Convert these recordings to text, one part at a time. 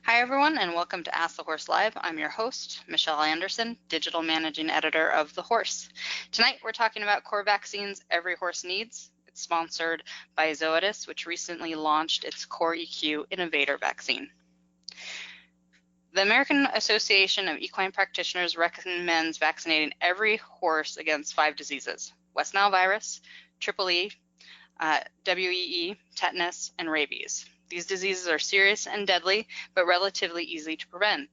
Hi, everyone, and welcome to Ask the Horse Live. I'm your host, Michelle Anderson, Digital Managing Editor of The Horse. Tonight, we're talking about core vaccines every horse needs. It's sponsored by Zoetis, which recently launched its Core EQ Innovator vaccine. The American Association of Equine Practitioners recommends vaccinating every horse against 5 diseases: West Nile virus, Triple E, WEE, tetanus, and rabies. These diseases are serious and deadly, but relatively easy to prevent.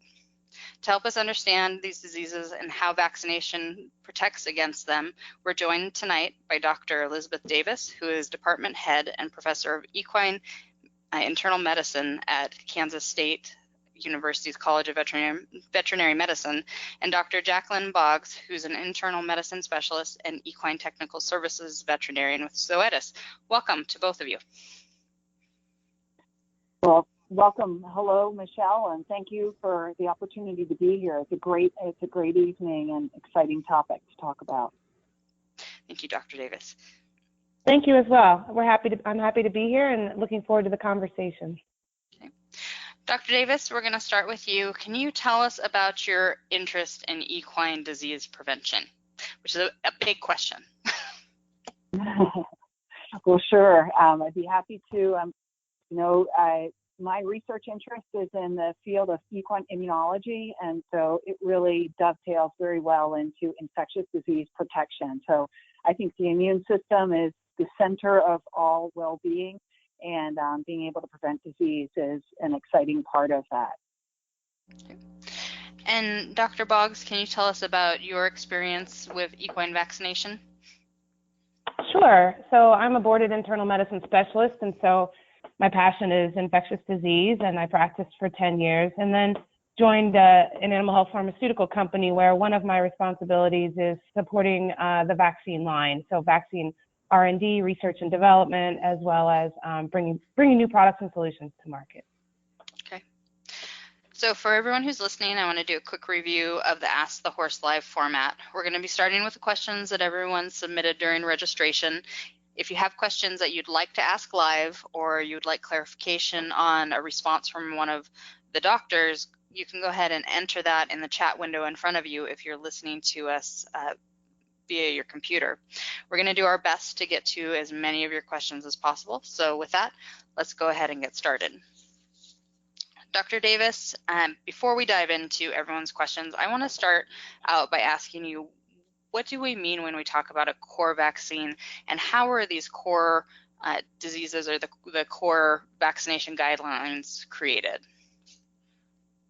To help us understand these diseases and how vaccination protects against them, we're joined tonight by Dr. Elizabeth Davis, who is Department Head and Professor of Equine Internal Medicine at Kansas State University's College of Veterinary Medicine, and Dr. Jacqueline Boggs, who's an internal medicine specialist and equine technical services veterinarian with Zoetis. Welcome to both of you. Well, welcome. Hello, Michelle, and thank you for the opportunity to be here. It's a great evening and exciting topic to talk about. Thank you, Dr. Davis. Thank you as well. I'm happy to be here and looking forward to the conversation. Okay. Dr. Davis, we're going to start with you. Can you tell us about your interest in equine disease prevention, which is a big question? Well, sure. I'd be happy to. My research interest is in the field of equine immunology, and so it really dovetails very well into infectious disease protection. So I think the immune system is the center of all well-being, and being able to prevent disease is an exciting part of that. Okay. And Dr. Boggs, can you tell us about your experience with equine vaccination? Sure. So I'm a boarded internal medicine specialist, and so my passion is infectious disease, and I practiced for 10 years and then joined an animal health pharmaceutical company where one of my responsibilities is supporting the vaccine line. So vaccine R&D, research and development, as well as bringing new products and solutions to market. Okay. So for everyone who's listening, I want to do a quick review of the Ask the Horse Live format. We're going to be starting with the questions that everyone submitted during registration. If you have questions that you'd like to ask live, or you'd like clarification on a response from one of the doctors, you can go ahead and enter that in the chat window in front of you if you're listening to us via your computer. We're going to do our best to get to as many of your questions as possible. So with that, let's go ahead and get started. Dr. Davis, before we dive into everyone's questions, I want to start out by asking you, what do we mean when we talk about a core vaccine, and how are these core diseases or the core vaccination guidelines created?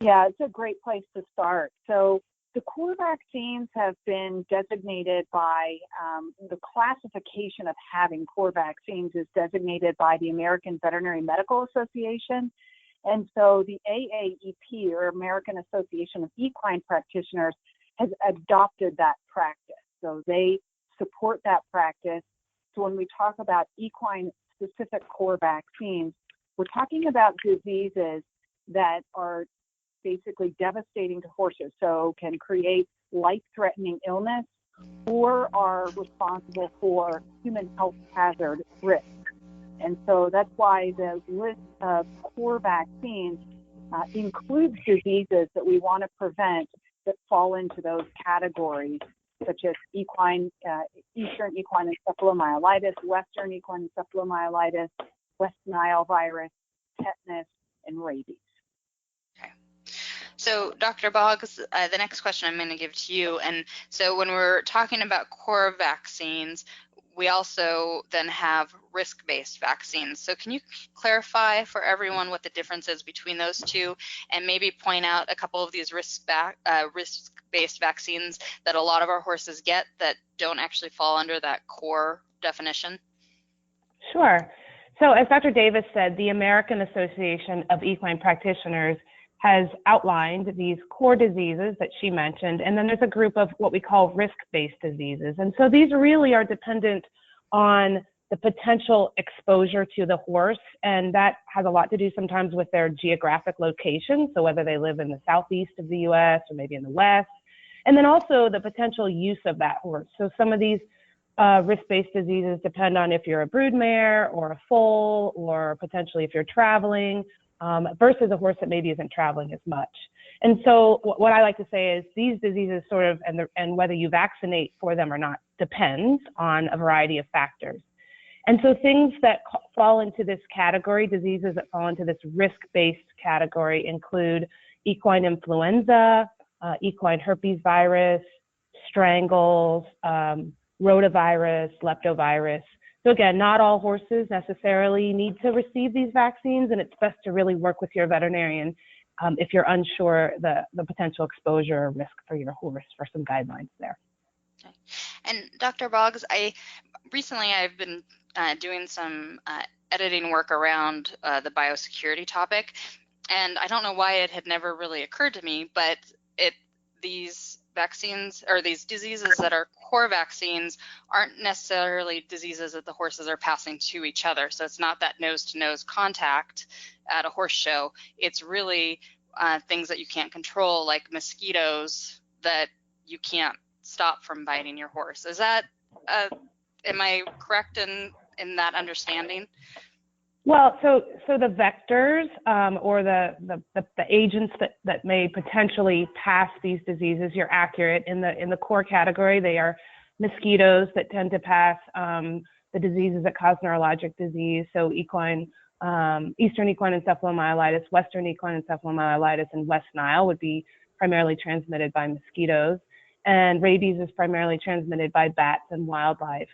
Yeah, it's a great place to start. So the core vaccines have been designated by the classification of having core vaccines is designated by the American Veterinary Medical Association. And so the AAEP, or American Association of Equine Practitioners, has adopted that practice. So they support that practice. So when we talk about equine specific core vaccines, we're talking about diseases that are basically devastating to horses, so can create life-threatening illness or are responsible for human health hazard risk. And so that's why the list of core vaccines includes diseases that we want to prevent that fall into those categories, such as Eastern equine encephalomyelitis, Western equine encephalomyelitis, West Nile virus, tetanus, and rabies. Okay. So Dr. Boggs, the next question I'm going to give to you. And so when we're talking about core vaccines, we also then have risk-based vaccines. So can you clarify for everyone what the difference is between those two, and maybe point out a couple of these risk-based vaccines that a lot of our horses get that don't actually fall under that core definition? Sure. So as Dr. Davis said, the American Association of Equine Practitioners has outlined these core diseases that she mentioned, and then there's a group of what we call risk-based diseases. And so these really are dependent on the potential exposure to the horse, and that has a lot to do sometimes with their geographic location, so whether they live in the southeast of the US or maybe in the west, and then also the potential use of that horse. So some of these risk-based diseases depend on if you're a broodmare or a foal, or potentially if you're traveling, versus a horse that maybe isn't traveling as much. And so what I like to say is these diseases sort of, and whether you vaccinate for them or not, depends on a variety of factors. And so things that fall into this category, diseases that fall into this risk-based category, include equine influenza, equine herpes virus, strangles, rotavirus, leptovirus. So again, not all horses necessarily need to receive these vaccines, and it's best to really work with your veterinarian if you're unsure the potential exposure or risk for your horse, for some guidelines there. Okay. And Dr. Boggs, I've been doing some editing work around the biosecurity topic, and I don't know why it had never really occurred to me, but these vaccines or these diseases that are core vaccines aren't necessarily diseases that the horses are passing to each other. So it's not that nose-to-nose contact at a horse show. It's really things that you can't control, like mosquitoes that you can't stop from biting your horse. Is that am I correct in that understanding? Well, so the vectors or the agents that may potentially pass these diseases, you're accurate. In the core category, they are mosquitoes that tend to pass the diseases that cause neurologic disease. So eastern equine encephalomyelitis, western equine encephalomyelitis, and West Nile would be primarily transmitted by mosquitoes. And rabies is primarily transmitted by bats and wildlife.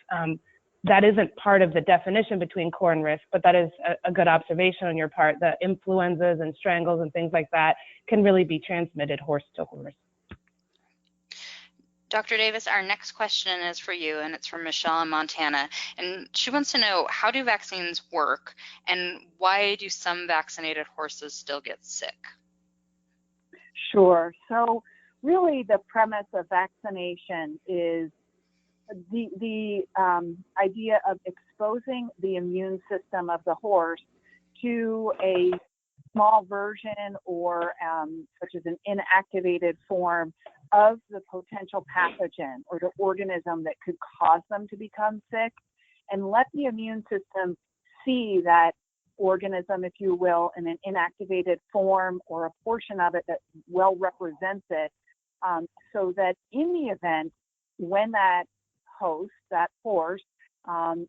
That isn't part of the definition between core and risk, but that is a good observation on your part. The influenzas and strangles and things like that can really be transmitted horse to horse. Dr. Davis, our next question is for you, and it's from Michelle in Montana. And she wants to know, how do vaccines work, and why do some vaccinated horses still get sick? Sure. So really the premise of vaccination is the idea of exposing the immune system of the horse to a small version or such as an inactivated form of the potential pathogen or the organism that could cause them to become sick, and let the immune system see that organism, if you will, in an inactivated form or a portion of it that well represents it, so that in the event when that host, that horse,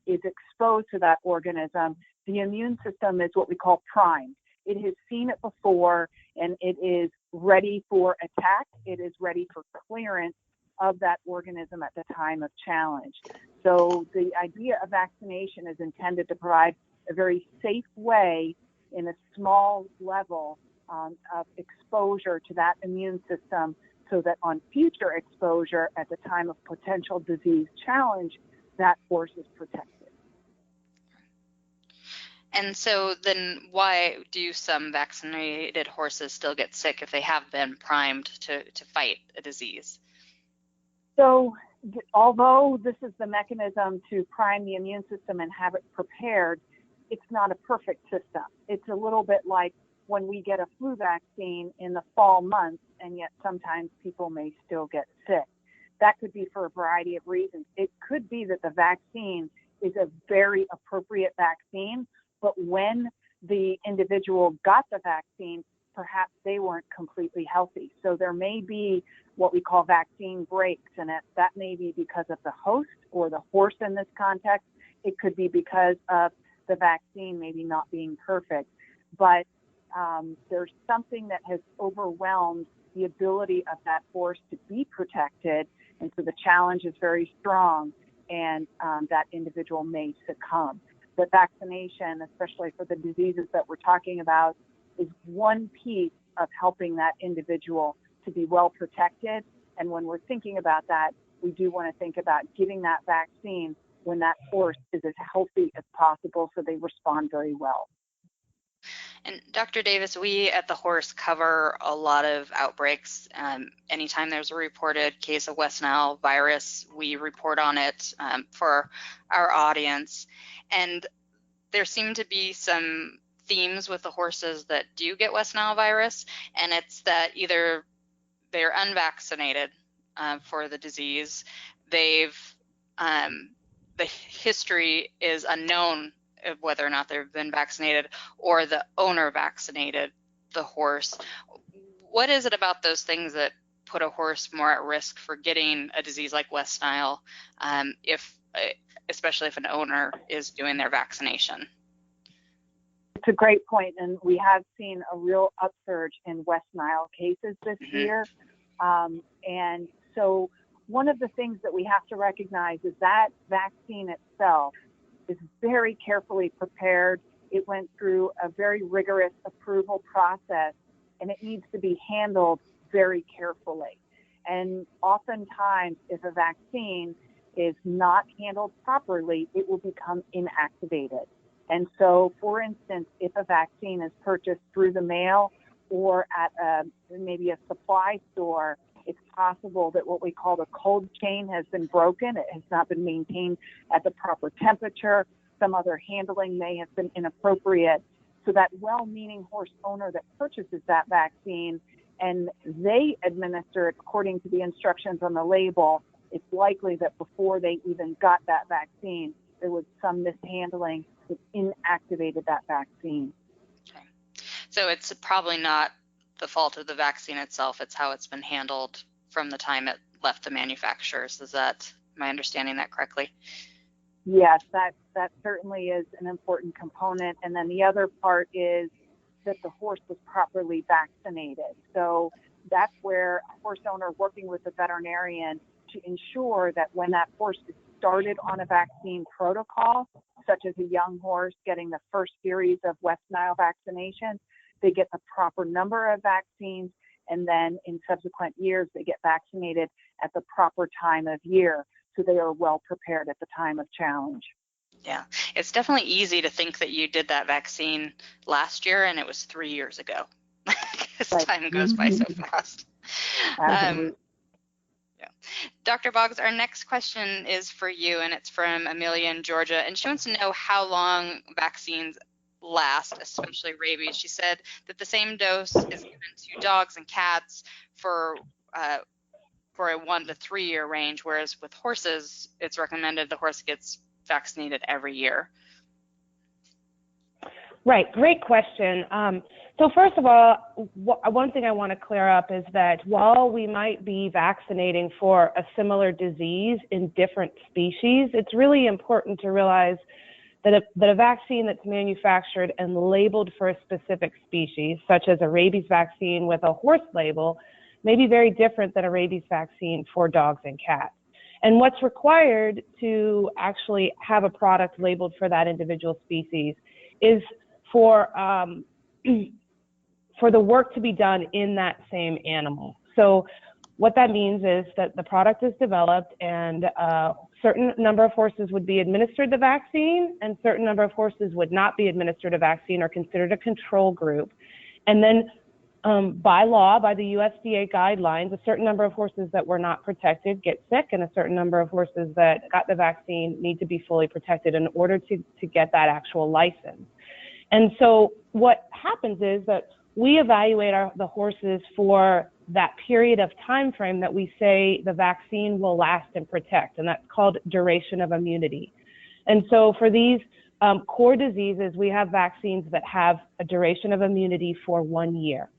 is exposed to that organism, the immune system is what we call primed. It has seen it before, and it is ready for attack. It is ready for clearance of that organism at the time of challenge. So the idea of vaccination is intended to provide a very safe way in a small level of exposure to that immune system, so that on future exposure at the time of potential disease challenge, that horse is protected. And so then why do some vaccinated horses still get sick if they have been primed to fight a disease? So although this is the mechanism to prime the immune system and have it prepared, it's not a perfect system. It's a little bit like when we get a flu vaccine in the fall months, and yet sometimes people may still get sick. That could be for a variety of reasons. It could be that the vaccine is a very appropriate vaccine, but when the individual got the vaccine, perhaps they weren't completely healthy. So there may be what we call vaccine breaks, and that may be because of the host or the horse in this context. It could be because of the vaccine maybe not being perfect. But there's something that has overwhelmed the ability of that horse to be protected, and so the challenge is very strong, and that individual may succumb. But vaccination, especially for the diseases that we're talking about, is one piece of helping that individual to be well protected. And when we're thinking about that, we do want to think about giving that vaccine when that horse is as healthy as possible, so they respond very well. And Dr. Davis, we at the Horse cover a lot of outbreaks. Anytime there's a reported case of West Nile virus, we report on it for our audience. And there seem to be some themes with the horses that do get West Nile virus, and it's that either they're unvaccinated for the disease, the history is unknown whether or not they've been vaccinated, or the owner vaccinated the horse. What is it about those things that put a horse more at risk for getting a disease like West Nile, especially if an owner is doing their vaccination? It's a great point, and we have seen a real upsurge in West Nile cases this year. And so one of the things that we have to recognize is that vaccine itself is very carefully prepared. It went through a very rigorous approval process, and it needs to be handled very carefully. And oftentimes, if a vaccine is not handled properly, it will become inactivated. And so, for instance, if a vaccine is purchased through the mail or at maybe a supply store, it's possible that what we call the cold chain has been broken. It has not been maintained at the proper temperature. Some other handling may have been inappropriate. So that well-meaning horse owner that purchases that vaccine and they administer it according to the instructions on the label, it's likely that before they even got that vaccine, there was some mishandling that inactivated that vaccine. Okay. So it's probably not the fault of the vaccine itself, it's how it's been handled from the time it left the manufacturers. Am I understanding that correctly? Yes, that certainly is an important component. And then the other part is that the horse was properly vaccinated. So that's where a horse owner working with a veterinarian to ensure that when that horse is started on a vaccine protocol, such as a young horse getting the first series of West Nile vaccination, they get the proper number of vaccines, and then in subsequent years, they get vaccinated at the proper time of year, so they are well prepared at the time of challenge. Yeah, it's definitely easy to think that you did that vaccine last year and it was 3 years ago, because time goes by so fast. Yeah. Dr. Boggs, our next question is for you, and it's from Amelia in Georgia, and she wants to know how long vaccines last, especially rabies. She said that the same dose is given to dogs and cats for a 1 to 3 year range, whereas with horses, it's recommended the horse gets vaccinated every year. Right, great question. So first of all, one thing I want to clear up is that while we might be vaccinating for a similar disease in different species, it's really important to realize that a vaccine that's manufactured and labeled for a specific species, such as a rabies vaccine with a horse label, may be very different than a rabies vaccine for dogs and cats. And what's required to actually have a product labeled for that individual species is for the work to be done in that same animal. So what that means is that the product is developed and a certain number of horses would be administered the vaccine and certain number of horses would not be administered a vaccine or considered a control group. And then by law, by the USDA guidelines, a certain number of horses that were not protected get sick, and a certain number of horses that got the vaccine need to be fully protected in order to get that actual license. And so what happens is that we evaluate the horses for that period of time frame that we say the vaccine will last and protect, and that's called duration of immunity. And so for these core diseases, we have vaccines that have a duration of immunity for 1 year.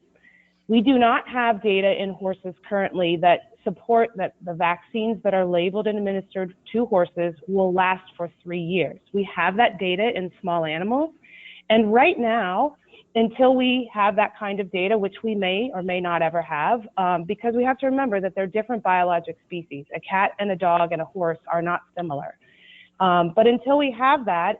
We do not have data in horses currently that support that the vaccines that are labeled and administered to horses will last for 3 years. We have that data in small animals. And right now, until we have that kind of data, which we may or may not ever have, because we have to remember that they're different biologic species. A cat and a dog and a horse are not similar. But until we have that,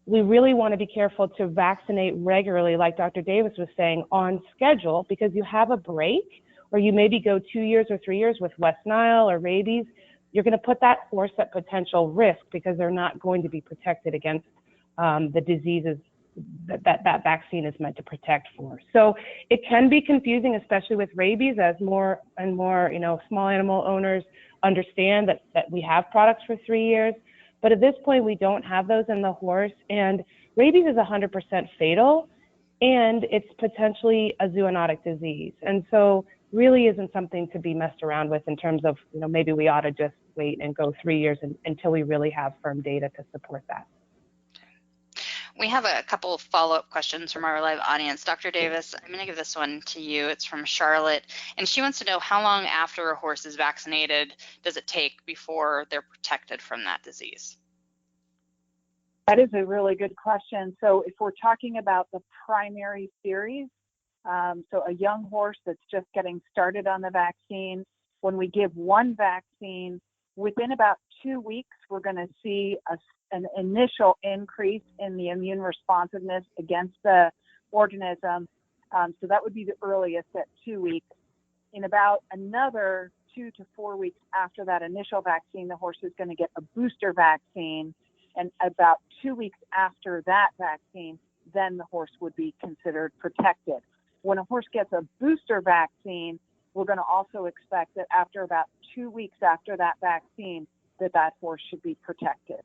we really want to be careful to vaccinate regularly, like Dr. Davis was saying, on schedule, because you have a break, or you maybe go 2 years or 3 years with West Nile or rabies. You're going to put that horse at potential risk because they're not going to be protected against the diseases that vaccine is meant to protect for. So it can be confusing, especially with rabies, as more and more small animal owners understand that we have products for 3 years. But at this point, we don't have those in the horse, and rabies is 100% fatal, and it's potentially a zoonotic disease. And so really isn't something to be messed around with in terms of, maybe we ought to just wait and go 3 years until we really have firm data to support that. We have a couple of follow-up questions from our live audience. Dr. Davis, I'm going to give this one to you. It's from Charlotte, and she wants to know how long after a horse is vaccinated does it take before they're protected from that disease? That is a really good question. So if we're talking about the primary series, so a young horse that's just getting started on the vaccine, when we give one vaccine, within about 2 weeks, we're going to see an initial increase in the immune responsiveness against the organism. So that would be the earliest at 2 weeks. In about another 2 to 4 weeks after that initial vaccine, the horse is going to get a booster vaccine. And about 2 weeks after that vaccine, then the horse would be considered protected. When a horse gets a booster vaccine, we're going to also expect that after about 2 weeks after that vaccine, that horse should be protected.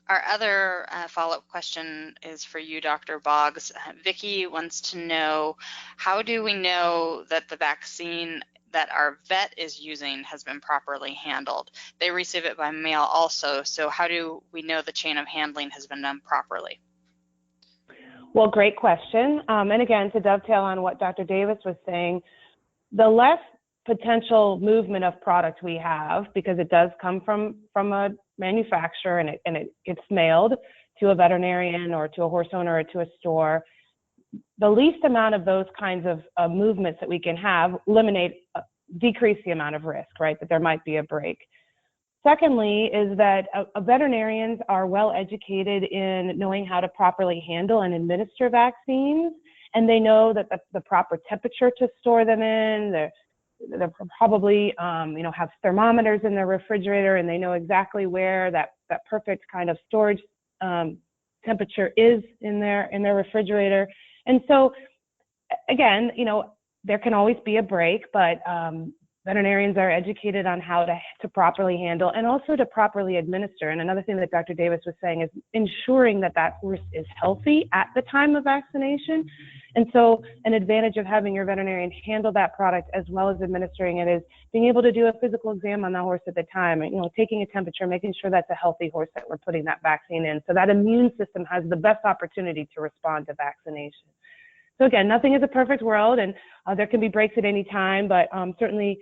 Our other follow-up question is for you, Dr. Boggs. Vicki wants to know, how do we know that the vaccine that our vet is using has been properly handled? They receive it by mail also, so how do we know the chain of handling has been done properly? Well, great question. And again, to dovetail on what Dr. Davis was saying, the less potential movement of product we have, because it does come from a manufacturer and it gets mailed to a veterinarian or to a horse owner or to a store, the least amount of those kinds of movements that we can have decrease the amount of risk, right, that there might be a break. Secondly, is that veterinarians are well educated in knowing how to properly handle and administer vaccines, and they know that the proper temperature to store them in, they're probably have thermometers in their refrigerator, and they know exactly where that perfect kind of storage temperature is in their refrigerator. And so again, there can always be a break, but veterinarians are educated on how to properly handle and also to properly administer. And another thing that Dr. Davis was saying is ensuring that horse is healthy at the time of vaccination. And so an advantage of having your veterinarian handle that product as well as administering it is being able to do a physical exam on the horse at the time, taking a temperature, making sure that's a healthy horse that we're putting that vaccine in. So that immune system has the best opportunity to respond to vaccination. So again, nothing is a perfect world, and there can be breaks at any time, but certainly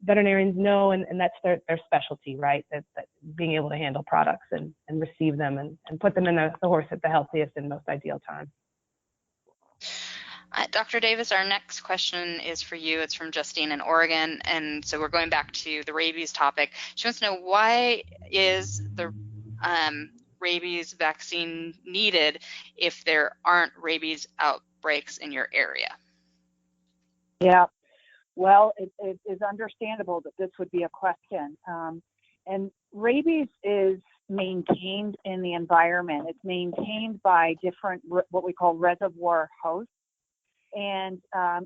veterinarians know, and that's their specialty, right? That being able to handle products and receive them and put them in the horse at the healthiest and most ideal time. Dr. Davis, our next question is for you. It's from Justine in Oregon, and so we're going back to the rabies topic. She wants to know, why is the rabies vaccine needed if there aren't rabies outbreaks in your area? Yeah, well, it is understandable that this would be a question. And rabies is maintained in the environment. It's maintained by different, what we call reservoir hosts. And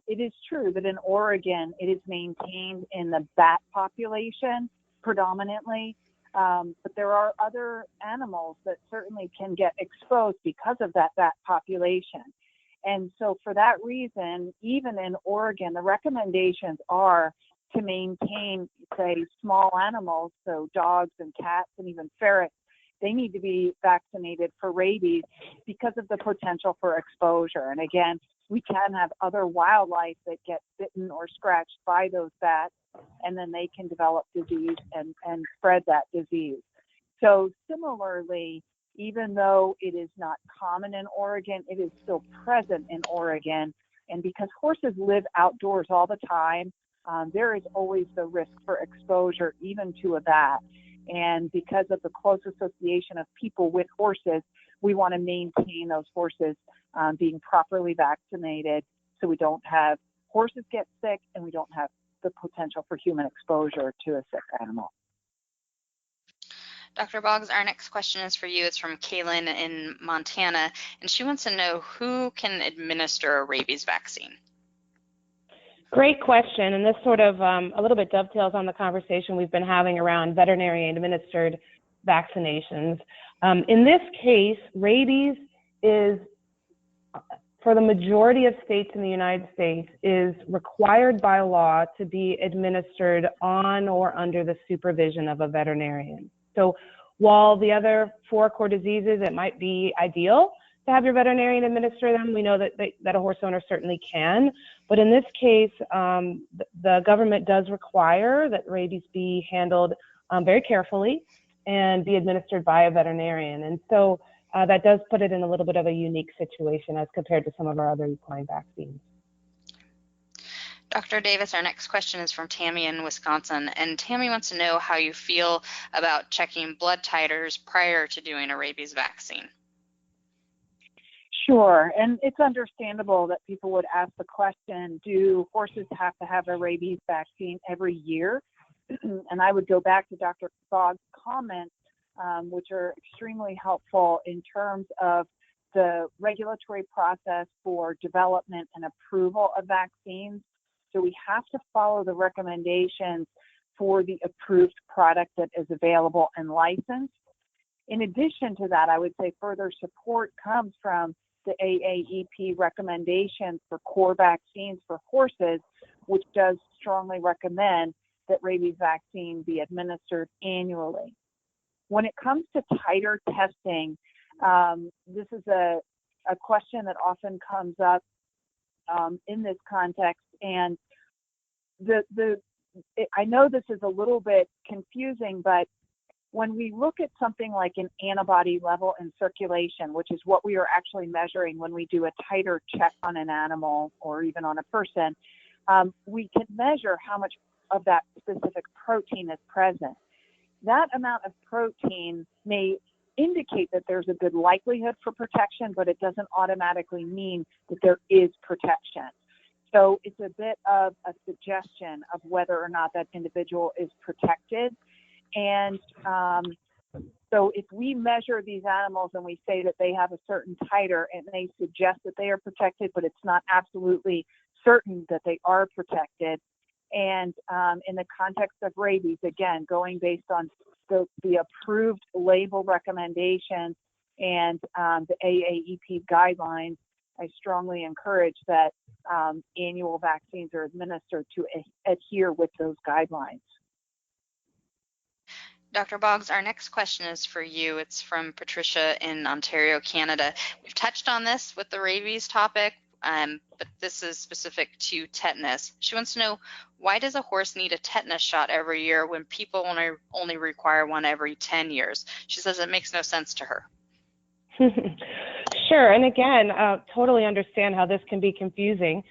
it is true that in Oregon, it is maintained in the bat population predominantly. But there are other animals that certainly can get exposed because of that bat population. And so for that reason, even in Oregon, the recommendations are to maintain, say, small animals, so dogs and cats and even ferrets. They need to be vaccinated for rabies because of the potential for exposure. And again, we can have other wildlife that get bitten or scratched by those bats, and then they can develop disease and spread that disease. So similarly, even though it is not common in Oregon, it is still present in Oregon. And because horses live outdoors all the time, there is always the risk for exposure, even to a bat. And because of the close association of people with horses, we want to maintain those horses being properly vaccinated so we don't have horses get sick and we don't have the potential for human exposure to a sick animal. Dr. Boggs, our next question is for you. It's from Kaylin in Montana, and she wants to know who can administer a rabies vaccine. Great question, and this sort of a little bit dovetails on the conversation we've been having around veterinary-administered vaccinations. In this case, rabies is, for the majority of states in the United States, is required by law to be administered on or under the supervision of a veterinarian. So while the other 4 core diseases, it might be ideal to have your veterinarian administer them. We know that a horse owner certainly can, but in this case, the government does require that rabies be handled very carefully and be administered by a veterinarian. And so that does put it in a little bit of a unique situation as compared to some of our other equine vaccines. Dr. Davis, our next question is from Tammy in Wisconsin, and Tammy wants to know how you feel about checking blood titers prior to doing a rabies vaccine. Sure, and it's understandable that people would ask the question, do horses have to have a rabies vaccine every year? And I would go back to Dr. Boggs' comments, which are extremely helpful in terms of the regulatory process for development and approval of vaccines. So we have to follow the recommendations for the approved product that is available and licensed. In addition to that, I would say further support comes from the AAEP recommendations for core vaccines for horses, which does strongly recommend that rabies vaccine be administered annually. When it comes to titer testing, this is a question that often comes up in this context, and I know this is a little bit confusing, but when we look at something like an antibody level in circulation, which is what we are actually measuring when we do a titer check on an animal or even on a person, we can measure how much of that specific protein is present. That amount of protein may indicate that there's a good likelihood for protection, but it doesn't automatically mean that there is protection. So it's a bit of a suggestion of whether or not that individual is protected. And so if we measure these animals and we say that they have a certain titer and they suggest that they are protected, but it's not absolutely certain that they are protected. And in the context of rabies, again, going based on the approved label recommendations and the AAEP guidelines, I strongly encourage that annual vaccines are administered to adhere with those guidelines. Dr. Boggs, our next question is for you. It's from Patricia in Ontario, Canada. We've touched on this with the rabies topic, but this is specific to tetanus. She wants to know, why does a horse need a tetanus shot every year when people only require one every 10 years? She says it makes no sense to her. Sure, and again, totally understand how this can be confusing.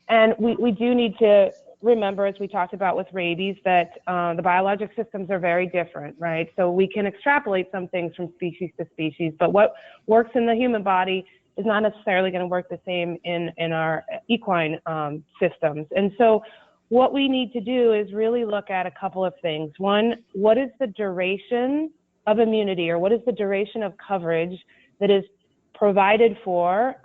And we do need to remember, as we talked about with rabies, that the biologic systems are very different, right? So we can extrapolate some things from species to species, but what works in the human body is not necessarily going to work the same in our equine systems. And so what we need to do is really look at a couple of things. One, what is the duration of immunity, or what is the duration of coverage that is provided for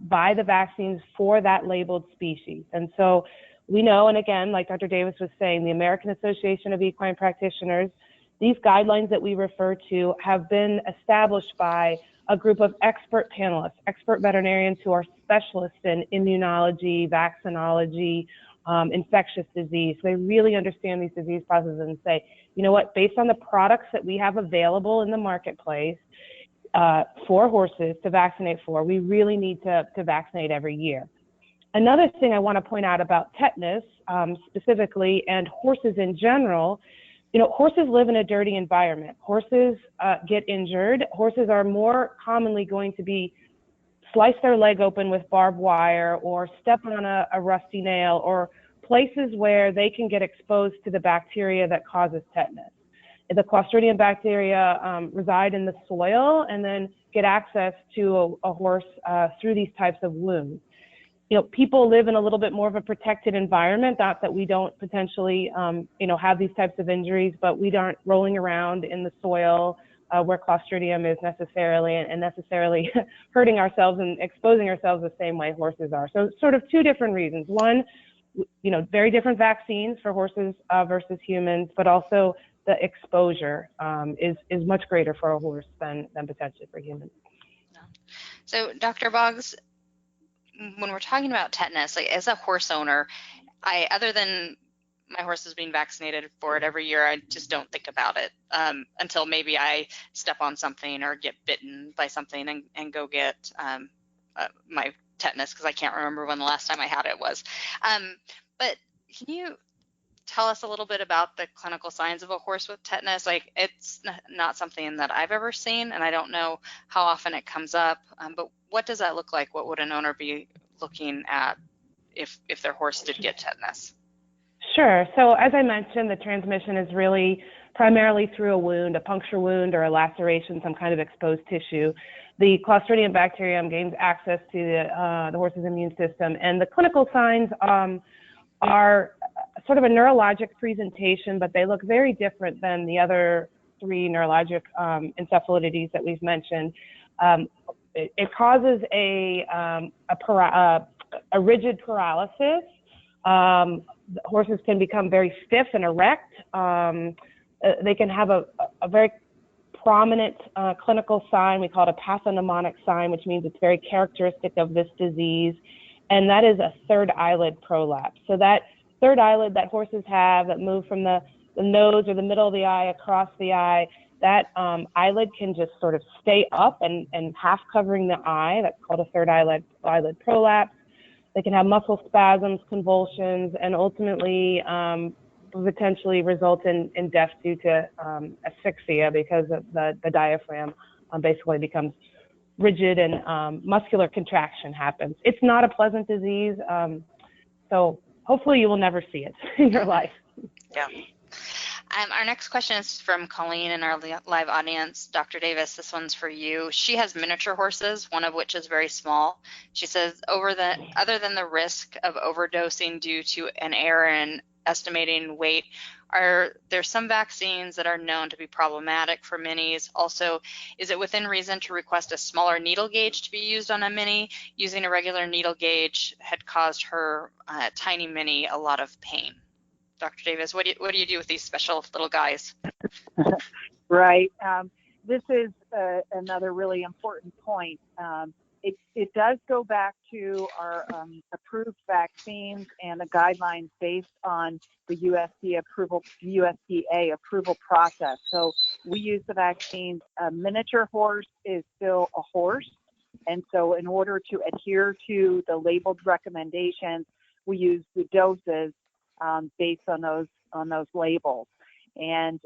by the vaccines for that labeled species? And so we know, and again, like Dr. Davis was saying, the American Association of Equine Practitioners, these guidelines that we refer to have been established by a group of expert panelists, expert veterinarians who are specialists in immunology, vaccinology, infectious disease. They really understand these disease processes and say, you know what, based on the products that we have available in the marketplace for horses to vaccinate for, we really need to vaccinate every year. Another thing I want to point out about tetanus specifically, and horses in general, you know, horses live in a dirty environment. Horses get injured. Horses are more commonly going to be slice their leg open with barbed wire, or step on a rusty nail, or places where they can get exposed to the bacteria that causes tetanus. The Clostridium bacteria reside in the soil and then get access to a horse through these types of wounds. You know, people live in a little bit more of a protected environment, not that we don't potentially, you know, have these types of injuries, but we aren't rolling around in the soil where Clostridium is necessarily hurting ourselves and exposing ourselves the same way horses are. So sort of two different reasons. One, you know, very different vaccines for horses versus humans, but also the exposure is much greater for a horse than potentially for humans. So Dr. Boggs, when we're talking about tetanus, like as a horse owner, other than my horse is being vaccinated for it every year. I just don't think about it until maybe I step on something or get bitten by something and go get my tetanus, because I can't remember when the last time I had it was. But can you tell us a little bit about the clinical signs of a horse with tetanus? Like, it's not something that I've ever seen, and I don't know how often it comes up, but what does that look like? What would an owner be looking at if their horse did get tetanus? Sure. So as I mentioned, the transmission is really primarily through a wound, a puncture wound or a laceration, some kind of exposed tissue. The Clostridium bacterium gains access to the horse's immune system, and the clinical signs are sort of a neurologic presentation, but they look very different than the other three neurologic encephalitides that we've mentioned. It causes a rigid paralysis. Horses can become very stiff and erect. They can have a very prominent clinical sign. We call it a pathognomonic sign, which means it's very characteristic of this disease, and that is a third eyelid prolapse. So that third eyelid that horses have that move from the nose or the middle of the eye across the eye, that eyelid can just sort of stay up and half covering the eye. That's called a third eyelid prolapse. They can have muscle spasms, convulsions, and ultimately potentially result in death due to asphyxia, because of the diaphragm basically becomes rigid and muscular contraction happens. It's not a pleasant disease, so hopefully you will never see it in your life. Yeah. Our next question is from Colleen in our live audience. Dr. Davis, this one's for you. She has miniature horses, one of which is very small. She says, other than the risk of overdosing due to an error in estimating weight, are there some vaccines that are known to be problematic for minis? Also, is it within reason to request a smaller needle gauge to be used on a mini? Using a regular needle gauge had caused her tiny mini a lot of pain. Dr. Davis, what do you do with these special little guys? Right. This is another really important point. It does go back to our approved vaccines and the guidelines based on the USDA approval process. So we use the vaccines. A miniature horse is still a horse, and so in order to adhere to the labeled recommendations, we use the doses based on those labels. And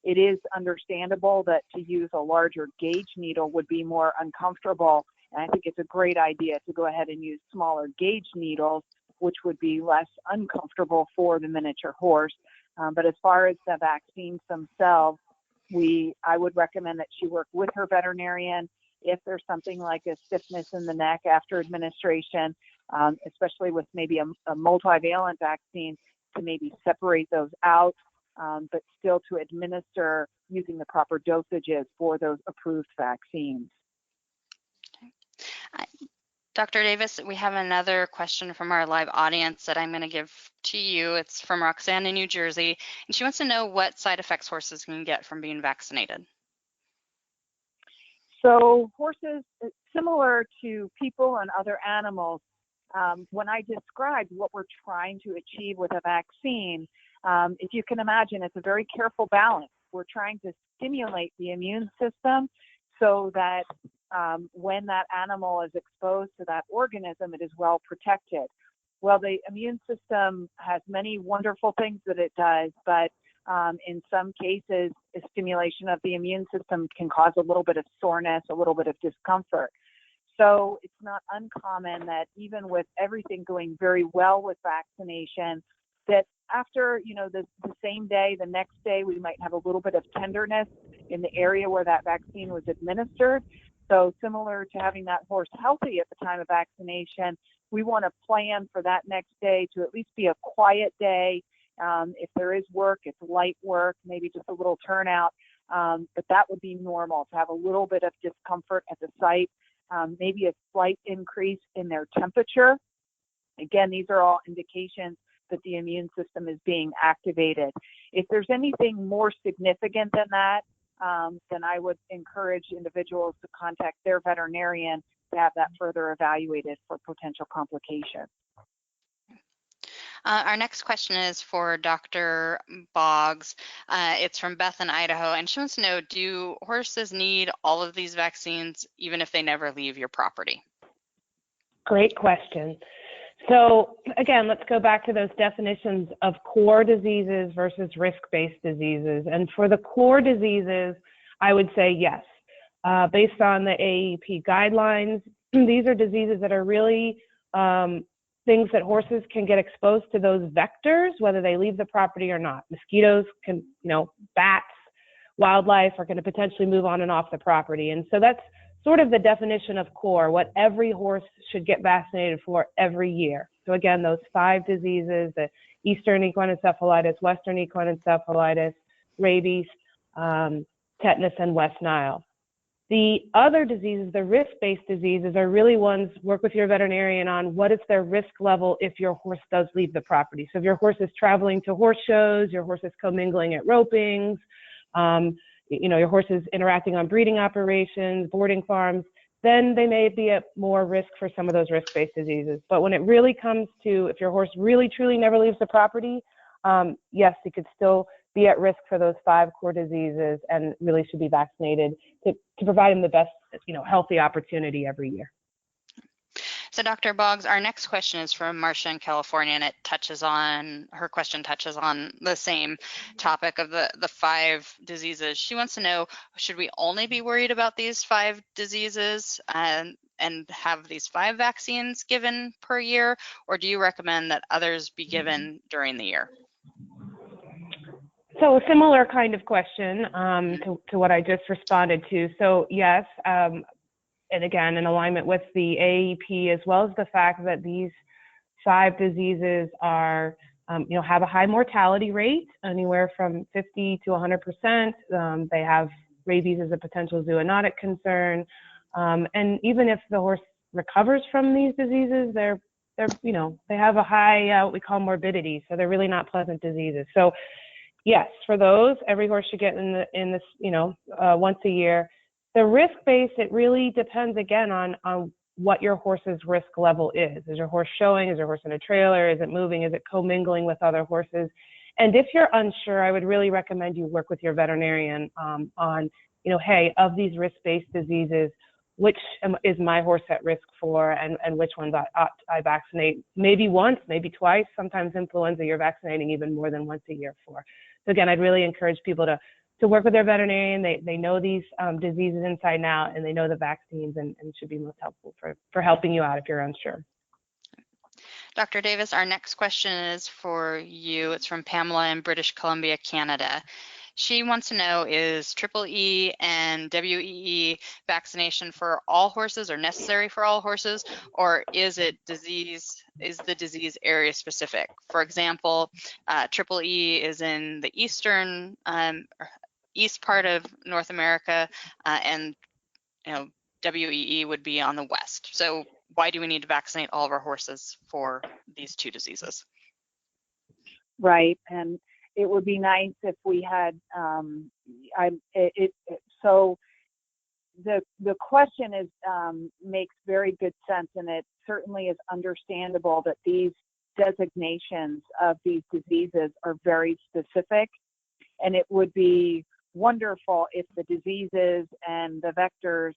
it is understandable that to use a larger gauge needle would be more uncomfortable. And I think it's a great idea to go ahead and use smaller gauge needles, which would be less uncomfortable for the miniature horse. But as far as the vaccines themselves, I would recommend that she work with her veterinarian if there's something like a stiffness in the neck after administration, especially with maybe a multivalent vaccine, to maybe separate those out, but still to administer using the proper dosages for those approved vaccines. Dr. Davis, we have another question from our live audience that I'm going to give to you. It's from Roxanne in New Jersey, and she wants to know what side effects horses can get from being vaccinated. So horses, similar to people and other animals, when I described what we're trying to achieve with a vaccine, if you can imagine, it's a very careful balance. We're trying to stimulate the immune system so that when that animal is exposed to that organism, it is well protected. Well, the immune system has many wonderful things that it does, but in some cases, a stimulation of the immune system can cause a little bit of soreness, a little bit of discomfort. So it's not uncommon that even with everything going very well with vaccination, that after, the same day, the next day, we might have a little bit of tenderness in the area where that vaccine was administered. So similar to having that horse healthy at the time of vaccination, we want to plan for that next day to at least be a quiet day. If there is work, it's light work, maybe just a little turnout, but that would be normal to have a little bit of discomfort at the site, maybe a slight increase in their temperature. Again, these are all indications that the immune system is being activated. If there's anything more significant than that, then I would encourage individuals to contact their veterinarian to have that further evaluated for potential complications. Our next question is for Dr. Boggs. It's from Beth in Idaho, and she wants to know, do horses need all of these vaccines even if they never leave your property? Great question. So again, let's go back to those definitions of core diseases versus risk-based diseases. And for the core diseases, I would say yes. Based on the AEP guidelines, these are diseases that are really things that horses can get exposed to those vectors, whether they leave the property or not. Mosquitoes can, bats, wildlife are going to potentially move on and off the property. And so that's sort of the definition of core, what every horse should get vaccinated for every year. So again, those 5 diseases, the Eastern equine encephalitis, Western equine encephalitis, rabies, tetanus, and West Nile. The other diseases, the risk-based diseases, are really ones, work with your veterinarian on what is their risk level if your horse does leave the property. So if your horse is traveling to horse shows, your horse is commingling at ropings, your horse is interacting on breeding operations, boarding farms, then they may be at more risk for some of those risk-based diseases. But when it really comes to if your horse really, truly never leaves the property, yes, he could still be at risk for those 5 core diseases and really should be vaccinated to provide him the best, healthy opportunity every year. So Dr. Boggs, our next question is from Marcia in California, and her question touches on the same topic of the 5 diseases. She wants to know, should we only be worried about these 5 diseases and have these 5 vaccines given per year, or do you recommend that others be given during the year? So a similar kind of question to what I just responded to. So yes, and again, in alignment with the AEP, as well as the fact that these 5 diseases are, have a high mortality rate, anywhere from 50 to 100%. They have rabies as a potential zoonotic concern. And even if the horse recovers from these diseases, they have a high, what we call morbidity. So they're really not pleasant diseases. So yes, for those, every horse should get in this, once a year. The risk base, it really depends again on what your horse's risk level is. Is your horse showing? Is your horse in a trailer? Is it moving? Is it commingling with other horses? And if you're unsure, I would really recommend you work with your veterinarian on, hey, of these risk-based diseases, which is my horse at risk for, and which ones I vaccinate? Maybe once, maybe twice. Sometimes influenza, you're vaccinating even more than once a year for. So again, I'd really encourage people to work with their veterinarian. They know these diseases inside and out, and they know the vaccines, and should be most helpful for helping you out if you're unsure. Dr. Davis, our next question is for you. It's from Pamela in British Columbia, Canada. She wants to know, is EEE and WEE vaccination for all horses or necessary for all horses, or is the disease area specific? For example, EEE is in the east part of North America, and WEE would be on the west. So why do we need to vaccinate all of our horses for these 2 diseases? Right, and it would be nice if we had. So the question is makes very good sense, and it certainly is understandable that these designations of these diseases are very specific, and it would be wonderful if the diseases and the vectors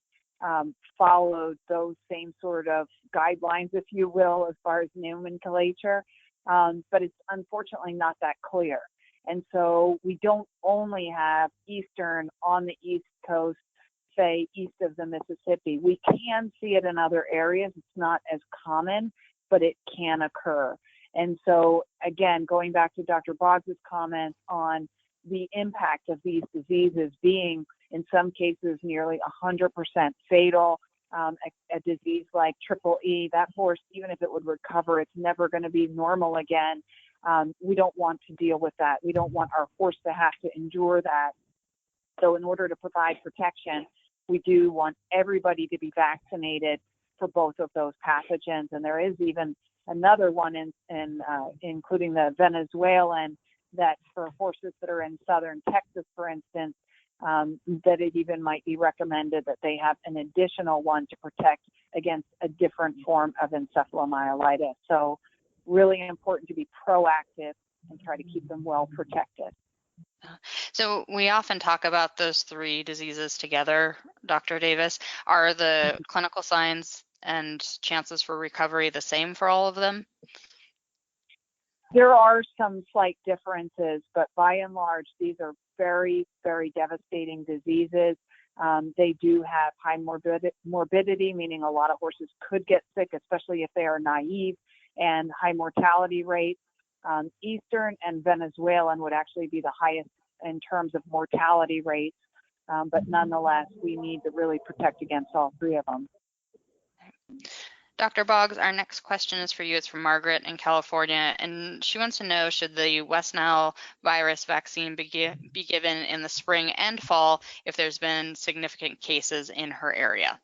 followed those same sort of guidelines, if you will, as far as nomenclature, but it's unfortunately not that clear. And so we don't only have Eastern on the East Coast, say east of the Mississippi. We can see it in other areas. It's not as common, but it can occur. And so again, going back to Dr. Boggs' comments on the impact of these diseases being, in some cases, nearly 100% fatal. A disease like EEE, that horse, even if it would recover, it's never going to be normal again. We don't want to deal with that. We don't want our horse to have to endure that. So in order to provide protection, we do want everybody to be vaccinated for both of those pathogens. And there is even another one including the Venezuelan, that for horses that are in southern Texas, for instance, that it even might be recommended that they have an additional one to protect against a different form of encephalomyelitis. So really important to be proactive and try to keep them well protected. So we often talk about those three diseases together, Dr. Davis. Are the clinical signs and chances for recovery the same for all of them? There are some slight differences, but by and large, these are very, very devastating diseases. They do have high morbidity, meaning a lot of horses could get sick, especially if they are naive, and high mortality rates. Eastern and Venezuelan would actually be the highest in terms of mortality rates, but nonetheless, we need to really protect against all three of them. Dr. Boggs, our next question is for you. It's from Margaret in California, and she wants to know, should the West Nile virus vaccine be given in the spring and fall if there's been significant cases in her area?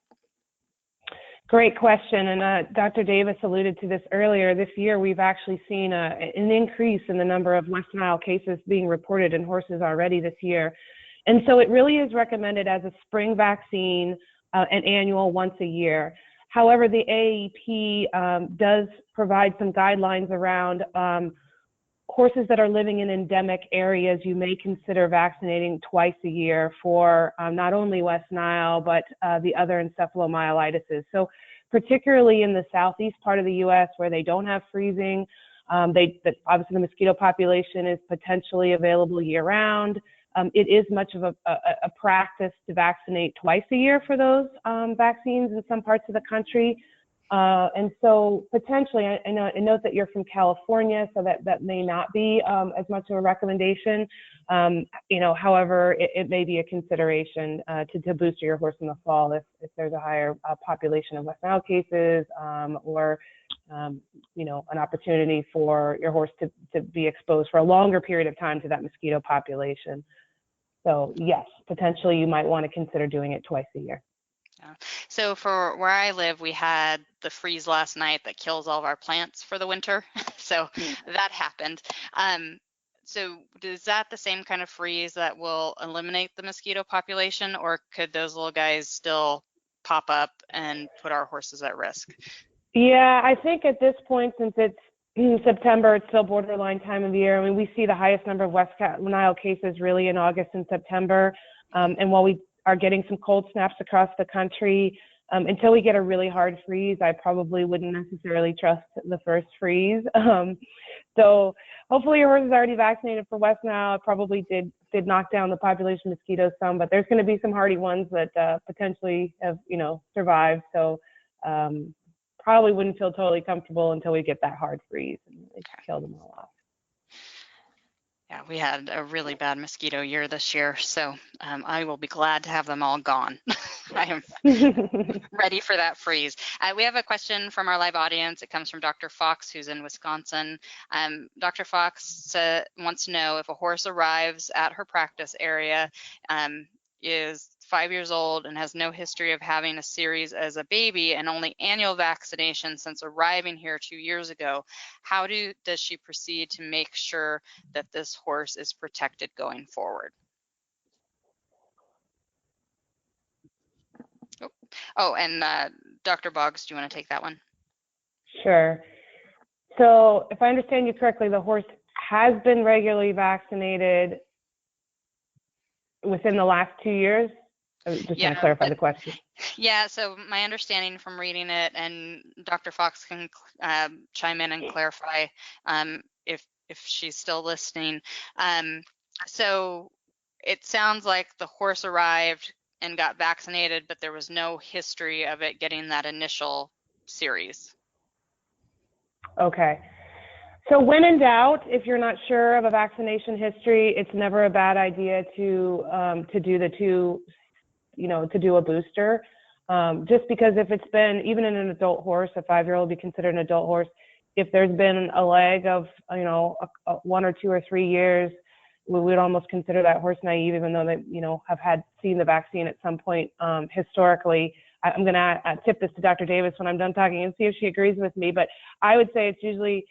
Great question, and Dr. Davis alluded to this earlier. This year, we've actually seen an increase in the number of West Nile cases being reported in horses already this year. And so it really is recommended as a spring vaccine, an annual once a year. However, the AAEP does provide some guidelines around horses that are living in endemic areas. You may consider vaccinating twice a year for not only West Nile, but the other encephalomyelitis. So particularly in the southeast part of the U.S. where they don't have freezing, obviously the mosquito population is potentially available year-round. It is much of a practice to vaccinate twice a year for those vaccines in some parts of the country. And so potentially, I note that you're from California, so that may not be as much of a recommendation. However, it may be a consideration to booster your horse in the fall if there's a higher population of West Nile cases or an opportunity for your horse to be exposed for a longer period of time to that mosquito population. So yes, potentially you might want to consider doing it twice a year. Yeah. So for where I live, we had the freeze last night that kills all of our plants for the winter. So that happened. So is that the same kind of freeze that will eliminate the mosquito population, or could those little guys still pop up and put our horses at risk? Yeah, I think at this point, since it's September, it's still borderline time of year. I mean, we see the highest number of West Nile cases really in August and September. And while we are getting some cold snaps across the country, until we get a really hard freeze, I probably wouldn't necessarily trust the first freeze. So hopefully your horse is already vaccinated for West Nile. It probably did knock down the population of mosquitoes some, but there's going to be some hardy ones that potentially have, survived. So probably wouldn't feel totally comfortable until we get that hard freeze and kill them all off. Yeah, we had a really bad mosquito year this year, so I will be glad to have them all gone. I am ready for that freeze. We have a question from our live audience. It comes from Dr. Fox, who's in Wisconsin. Dr. Fox wants to know if a horse arrives at her practice area, is 5 years old and has no history of having a series as a baby and only annual vaccination since arriving here 2 years ago. How does she proceed to make sure that this horse is protected going forward? And Dr. Boggs, do you want to take that one? Sure. So if I understand you correctly, the horse has been regularly vaccinated within the last 2 years? Just want to clarify the question. Yeah, so my understanding from reading it, and Dr. Fox can chime in and clarify if she's still listening. So it sounds like the horse arrived and got vaccinated, but there was no history of it getting that initial series. Okay. So when in doubt, if you're not sure of a vaccination history, it's never a bad idea to do to do a booster. Just because if it's been, even in an adult horse, a 5-year-old would be considered an adult horse. If there's been a lag of, 1 or 2 or 3 years, we would almost consider that horse naive, even though they, have seen the vaccine at some point historically. I'm going to tip this to Dr. Davis when I'm done talking and see if she agrees with me. But I would say it's usually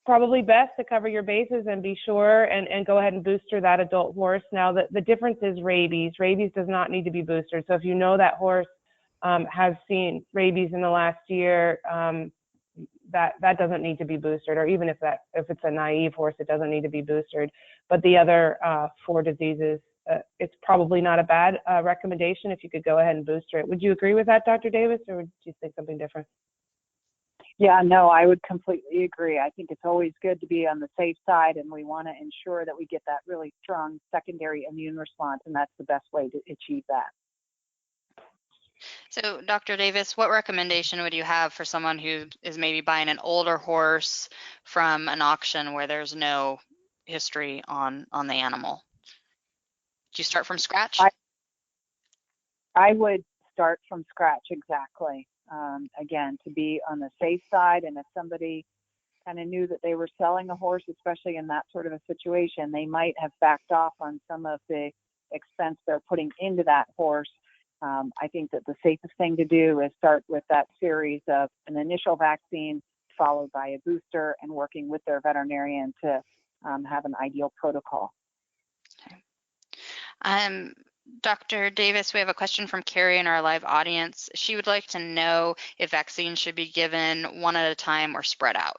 probably best to cover your bases and be sure and go ahead and booster that adult horse. Now, the difference is rabies. Rabies does not need to be boosted. So if you know that horse has seen rabies in the last year, that doesn't need to be boosted, or even if it's a naive horse, it doesn't need to be boosted. But the other 4 diseases, it's probably not a bad recommendation if you could go ahead and booster it. Would you agree with that, Dr. Davis, or would you think something different? Yeah, no, I would completely agree. I think it's always good to be on the safe side, and we want to ensure that we get that really strong secondary immune response, and that's the best way to achieve that. So, Dr. Davis, what recommendation would you have for someone who is maybe buying an older horse from an auction where there's no history on the animal? Do you start from scratch? I would start from scratch, exactly. Again, to be on the safe side, and if somebody kind of knew that they were selling a horse, especially in that sort of a situation, they might have backed off on some of the expense they're putting into that horse. I think that the safest thing to do is start with that series of an initial vaccine followed by a booster, and working with their veterinarian to have an ideal protocol. Okay. Dr. Davis, we have a question from Carrie in our live audience. She would like to know if vaccines should be given one at a time or spread out.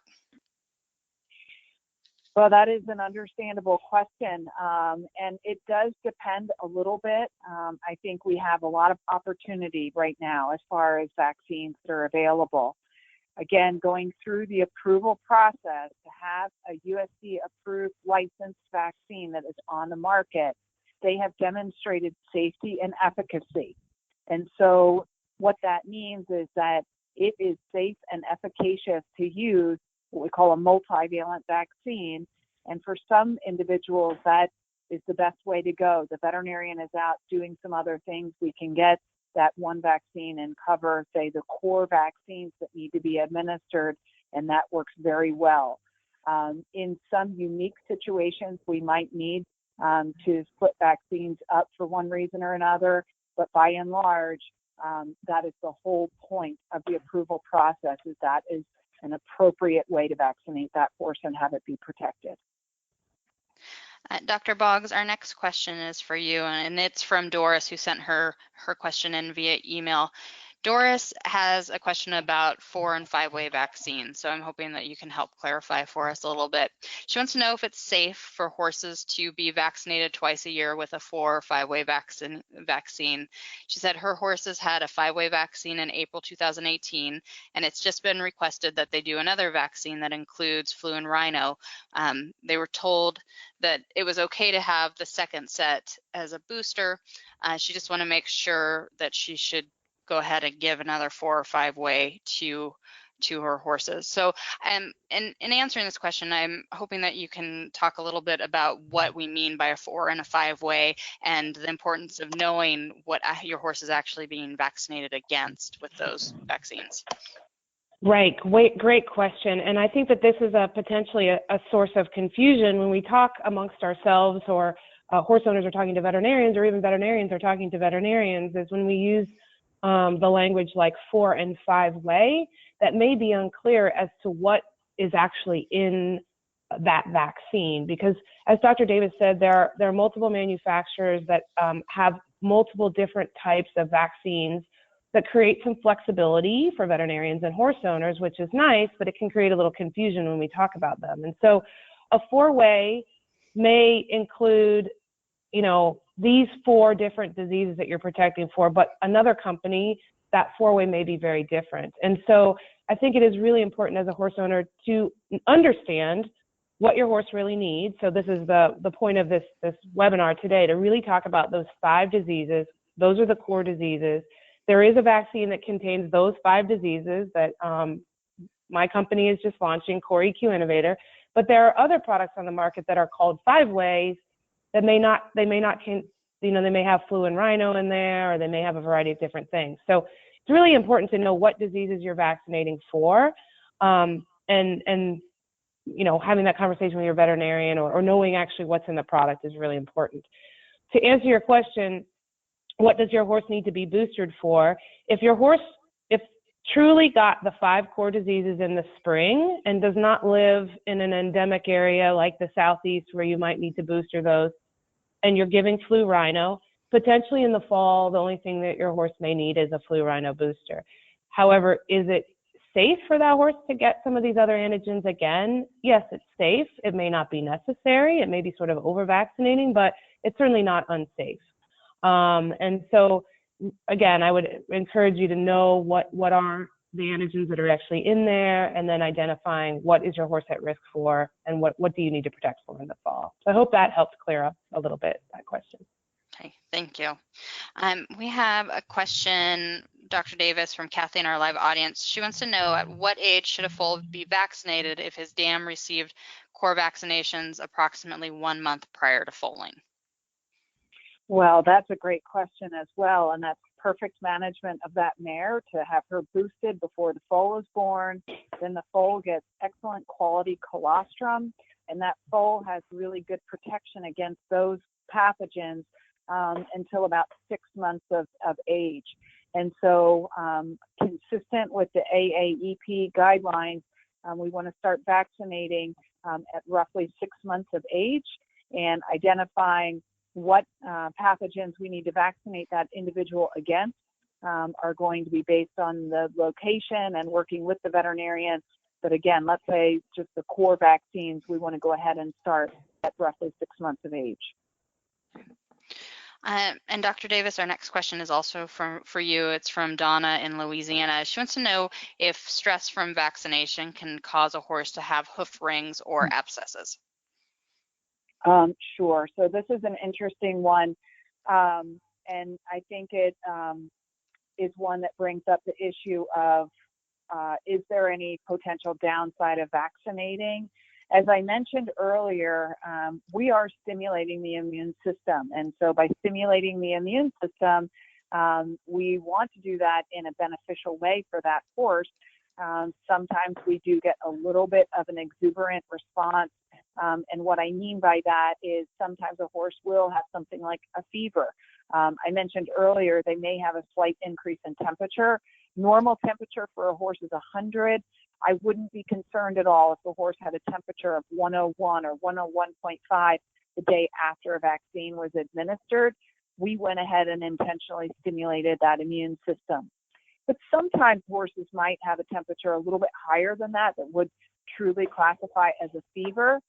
Well, that is an understandable question, and it does depend a little bit. I think we have a lot of opportunity right now as far as vaccines that are available. Again, going through the approval process to have a USD-approved licensed vaccine that is on the market, they have demonstrated safety and efficacy. And so what that means is that it is safe and efficacious to use what we call a multivalent vaccine. And for some individuals, that is the best way to go. The veterinarian is out doing some other things. We can get that one vaccine and cover, say, the core vaccines that need to be administered, and that works very well. In some unique situations, we might need to split vaccines up for one reason or another, but by and large, that is the whole point of the approval process, is that is an appropriate way to vaccinate that horse and have it be protected. Dr. Boggs, our next question is for you, and it's from Doris, who sent her question in via email. Doris has a question about 4- and 5-way vaccines, so I'm hoping that you can help clarify for us a little bit. She wants to know if it's safe for horses to be vaccinated twice a year with a 4- or 5-way vaccine. She said her horses had a 5-way vaccine in April 2018, and it's just been requested that they do another vaccine that includes flu and rhino. They were told that it was okay to have the second set as a booster. She just want to make sure that she should go ahead and give another 4- or 5-way to her horses. So in answering this question, I'm hoping that you can talk a little bit about what we mean by a 4- and a 5-way, and the importance of knowing what your horse is actually being vaccinated against with those vaccines. Right, great question. And I think that this is potentially a source of confusion when we talk amongst ourselves, or horse owners are talking to veterinarians, or even veterinarians are talking to veterinarians, is when we use the language like 4- and 5-way, that may be unclear as to what is actually in that vaccine. Because as Dr. Davis said, there are multiple manufacturers that have multiple different types of vaccines that create some flexibility for veterinarians and horse owners, which is nice, but it can create a little confusion when we talk about them. And so a 4-way may include, these 4 different diseases that you're protecting for, but another company, that 4-way may be very different. And so I think it is really important as a horse owner to understand what your horse really needs. So this is the point of this webinar today, to really talk about those 5 diseases. Those are the core diseases. There is a vaccine that contains those 5 diseases that my company is just launching, Core EQ Innovator, but there are other products on the market that are called 5-ways that they may have flu and rhino in there, or they may have a variety of different things. So it's really important to know what diseases you're vaccinating for, and having that conversation with your veterinarian, or knowing actually what's in the product is really important. To answer your question, what does your horse need to be boosted for? If your horse truly got the 5 core diseases in the spring and does not live in an endemic area like the Southeast where you might need to booster those, and you're giving flu rhino, potentially in the fall, the only thing that your horse may need is a flu rhino booster. However, is it safe for that horse to get some of these other antigens again? Yes, it's safe. It may not be necessary. It may be sort of over-vaccinating, but it's certainly not unsafe. And so, again, I would encourage you to know what are the antigens that are actually in there, and then identifying what is your horse at risk for, and what do you need to protect for in the fall. So I hope that helped clear up a little bit that question. Okay, thank you. We have a question, Dr. Davis, from Kathy in our live audience. She wants to know, at what age should a foal be vaccinated if his dam received core vaccinations approximately 1 month prior to foaling? Well, that's a great question as well, and that's perfect management of that mare to have her boosted before the foal is born. Then the foal gets excellent quality colostrum, and that foal has really good protection against those pathogens until about 6 months of age. And so consistent with the AAEP guidelines, we want to start vaccinating at roughly 6 months of age, and identifying what pathogens we need to vaccinate that individual against are going to be based on the location and working with the veterinarian. But again, let's say just the core vaccines, we want to go ahead and start at roughly 6 months of age. And Dr. Davis, our next question is also for you. It's from Donna in Louisiana. She wants to know if stress from vaccination can cause a horse to have hoof rings or abscesses. Sure. So this is an interesting one, and I think it is one that brings up the issue of is there any potential downside of vaccinating? As I mentioned earlier, we are stimulating the immune system, and so by stimulating the immune system, we want to do that in a beneficial way for that horse. Sometimes we do get a little bit of an exuberant response. And what I mean by that is sometimes a horse will have something like a fever. I mentioned earlier they may have a slight increase in temperature. Normal temperature for a horse is 100. I wouldn't be concerned at all if the horse had a temperature of 101 or 101.5 the day after a vaccine was administered. We went ahead and intentionally stimulated that immune system. But sometimes horses might have a temperature a little bit higher than that would truly classify as a fever.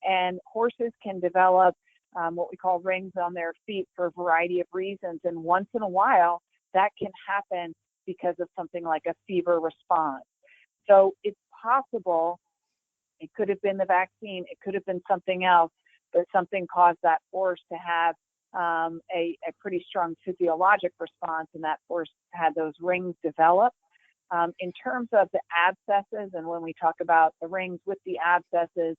And horses can develop what we call rings on their feet for a variety of reasons. And once in a while, that can happen because of something like a fever response. So it's possible, it could have been the vaccine, it could have been something else, but something caused that horse to have a pretty strong physiologic response, and that horse had those rings develop. In terms of the abscesses, and when we talk about the rings with the abscesses,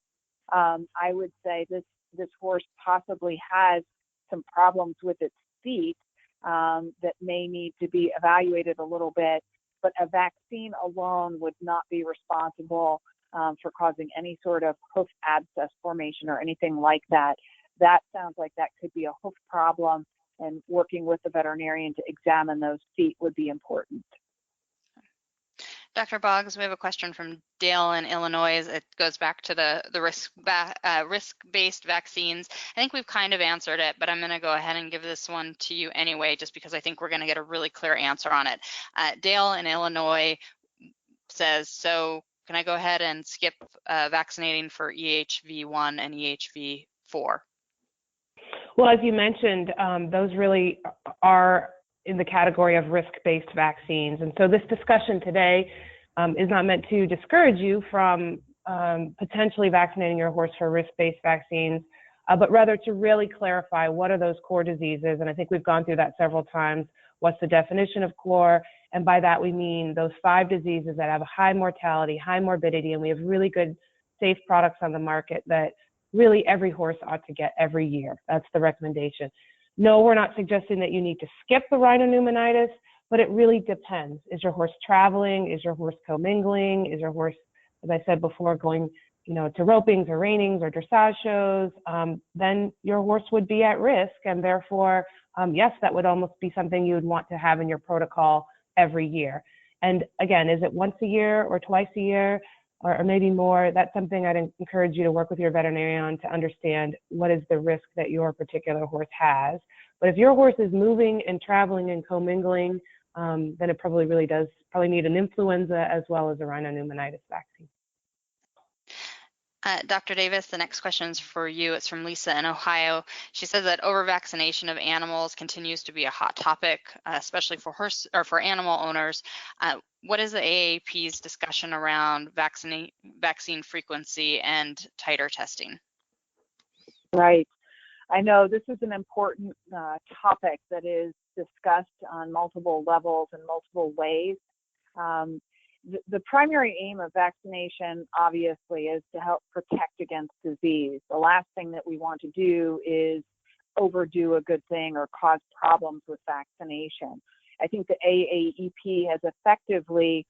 I would say this horse possibly has some problems with its feet that may need to be evaluated a little bit, but a vaccine alone would not be responsible for causing any sort of hoof abscess formation or anything like that. That sounds like that could be a hoof problem, and working with the veterinarian to examine those feet would be important. Dr. Boggs, we have a question from Dale in Illinois. It goes back to the risk-based vaccines. I think we've kind of answered it, but I'm going to go ahead and give this one to you anyway, just because I think we're going to get a really clear answer on it. Dale in Illinois says, so can I go ahead and skip vaccinating for EHV1 and EHV4? Well, as you mentioned, those really are in the category of risk-based vaccines. And so this discussion today is not meant to discourage you from potentially vaccinating your horse for risk-based vaccines, but rather to really clarify what are those core diseases. And I think we've gone through that several times. What's the definition of core? And by that, we mean those 5 diseases that have a high mortality, high morbidity, and we have really good, safe products on the market that really every horse ought to get every year. That's the recommendation. No, we're not suggesting that you need to skip the rhinopneumonitis, but it really depends. Is your horse traveling? Is your horse commingling? Is your horse, as I said before, going to ropings or reinings or dressage shows? Then your horse would be at risk, and therefore, yes, that would almost be something you would want to have in your protocol every year. And again, is it once a year or twice a year? Or maybe more? That's something I'd encourage you to work with your veterinarian on to understand what is the risk that your particular horse has. But if your horse is moving and traveling and commingling, then it probably really does need an influenza as well as a rhinopneumonitis vaccine. Dr. Davis, the next question is for you. It's from Lisa in Ohio. She says that over-vaccination of animals continues to be a hot topic, especially for animal owners. What is the AAP's discussion around vaccine frequency and titer testing? Right. I know this is an important topic that is discussed on multiple levels and multiple ways. The primary aim of vaccination, obviously, is to help protect against disease. The last thing that we want to do is overdo a good thing or cause problems with vaccination. I think the AAEP has effectively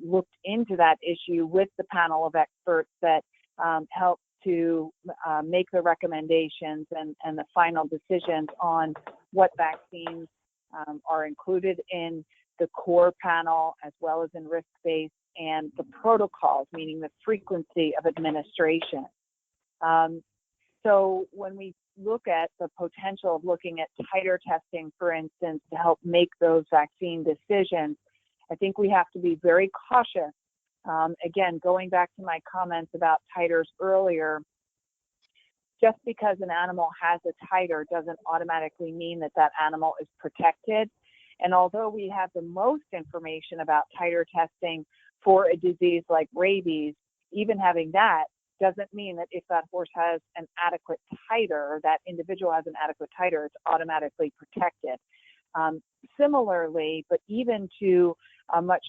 looked into that issue with the panel of experts that help to make the recommendations and the final decisions on what vaccines are included in the core panel as well as in risk-based, and the protocols, meaning the frequency of administration. So when we look at the potential of looking at titer testing, for instance, to help make those vaccine decisions, I think we have to be very cautious. Again, going back to my comments about titers earlier, just because an animal has a titer doesn't automatically mean that that animal is protected. And although we have the most information about titer testing for a disease like rabies, even having that doesn't mean that if that horse has an adequate titer, or that individual has an adequate titer, it's automatically protected. Similarly, but even to a much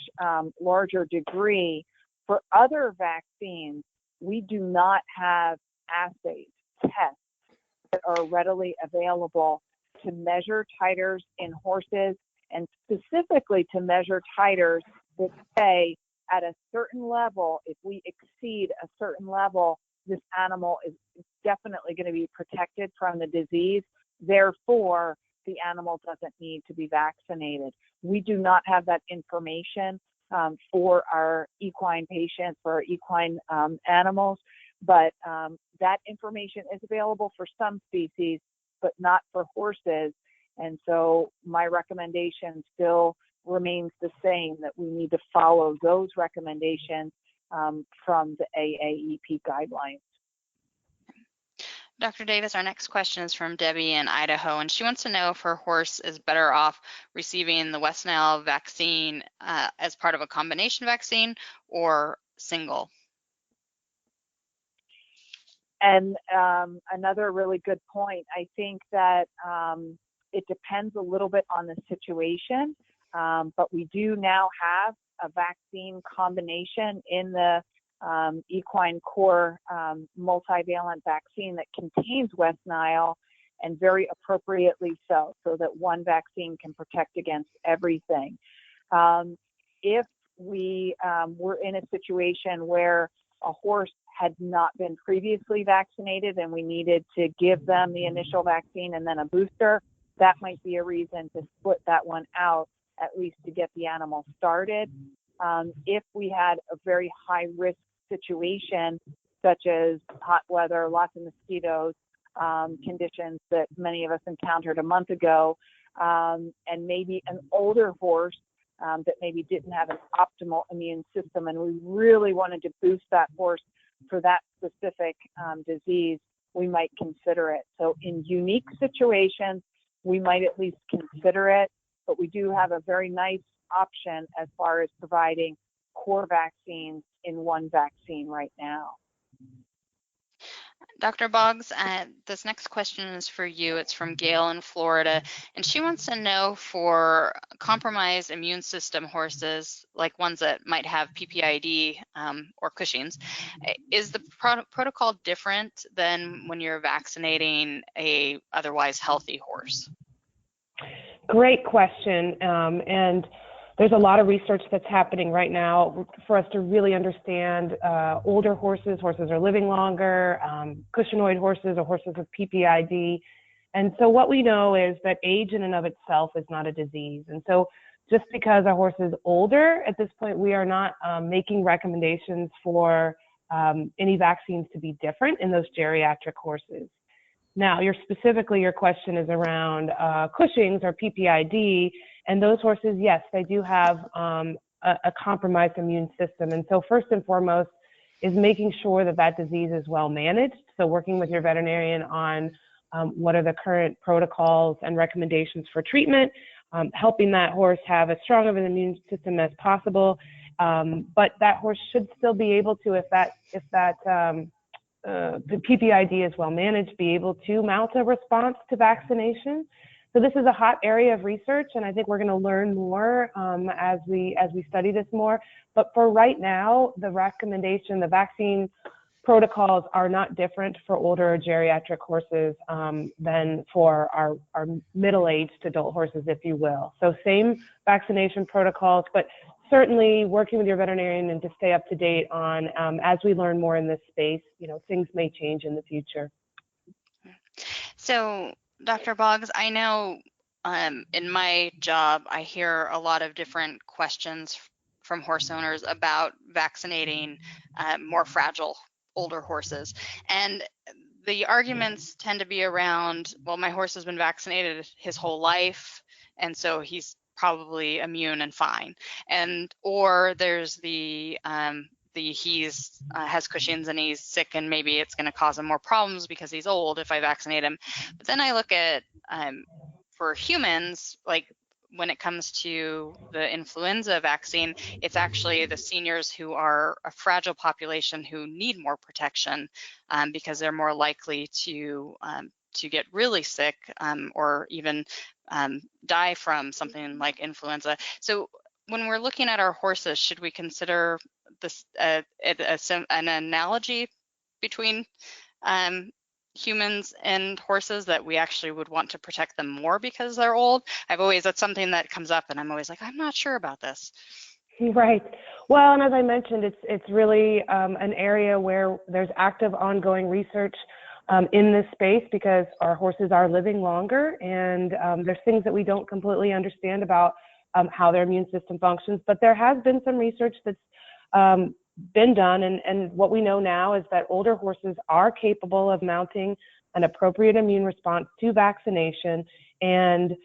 larger degree, for other vaccines, we do not have assays, tests that are readily available to measure titers in horses, and specifically to measure titers that say at a certain level, if we exceed a certain level, this animal is definitely going to be protected from the disease. Therefore, the animal doesn't need to be vaccinated. We do not have that information for our equine patients, for our equine animals, but that information is available for some species, but not for horses. And so my recommendation still remains the same, that we need to follow those recommendations from the AAEP guidelines. Dr. Davis, our next question is from Debbie in Idaho, and she wants to know if her horse is better off receiving the West Nile vaccine as part of a combination vaccine or single. And another really good point, I think that it depends a little bit on the situation, but we do now have a vaccine combination in the equine core multivalent vaccine that contains West Nile, and very appropriately so that one vaccine can protect against everything. If we were in a situation where a horse had not been previously vaccinated and we needed to give them the initial vaccine and then a booster, that might be a reason to split that one out, at least to get the animal started. If we had a very high risk situation, such as hot weather, lots of mosquitoes, conditions that many of us encountered a month ago, and maybe an older horse that maybe didn't have an optimal immune system, and we really wanted to boost that horse for that specific disease, we might consider it. So in unique situations, we might at least consider it, but we do have a very nice option as far as providing core vaccines in one vaccine right now. Dr. Boggs, this next question is for you. It's from Gail in Florida, and she wants to know, for compromised immune system horses, like ones that might have PPID or Cushing's, is the protocol different than when you're vaccinating a otherwise healthy horse? Great question, and there's a lot of research that's happening right now for us to really understand older horses. Horses are living longer, cushingoid horses or horses with PPID. And so what we know is that age in and of itself is not a disease. And so just because a horse is older, at this point, we are not making recommendations for any vaccines to be different in those geriatric horses. Now, your question is around Cushing's or PPID, and those horses, yes, they do have a compromised immune system. And so first and foremost is making sure that that disease is well managed. So working with your veterinarian on what are the current protocols and recommendations for treatment, helping that horse have as strong of an immune system as possible. But that horse should still be able to, if the PPID is well managed, be able to mount a response to vaccination. So this is a hot area of research, and I think we're going to learn more as we study this more. But for right now, the recommendation, the vaccine protocols are not different for older geriatric horses than for our middle-aged adult horses, if you will. So same vaccination protocols, but certainly working with your veterinarian and to stay up to date on as we learn more in this space, things may change in the future. So, Dr. Boggs, I know in my job, I hear a lot of different questions from horse owners about vaccinating more fragile older horses. And the arguments tend to be around, well, my horse has been vaccinated his whole life, and so he's probably immune and fine. Or there's the he's has Cushing's and he's sick and maybe it's going to cause him more problems because he's old if I vaccinate him. But then I look at for humans, like when it comes to the influenza vaccine, it's actually the seniors who are a fragile population who need more protection because they're more likely to get really sick or even die from something like influenza. So when we're looking at our horses, should we consider this an analogy between humans and horses, that we actually would want to protect them more because they're old? That's something that comes up and I'm always like, I'm not sure about this. Right. Well, and as I mentioned, it's really an area where there's active ongoing research in this space because our horses are living longer, and there's things that we don't completely understand about how their immune system functions. But there has been some research that's been done, and what we know now is that older horses are capable of mounting an appropriate immune response to vaccination. And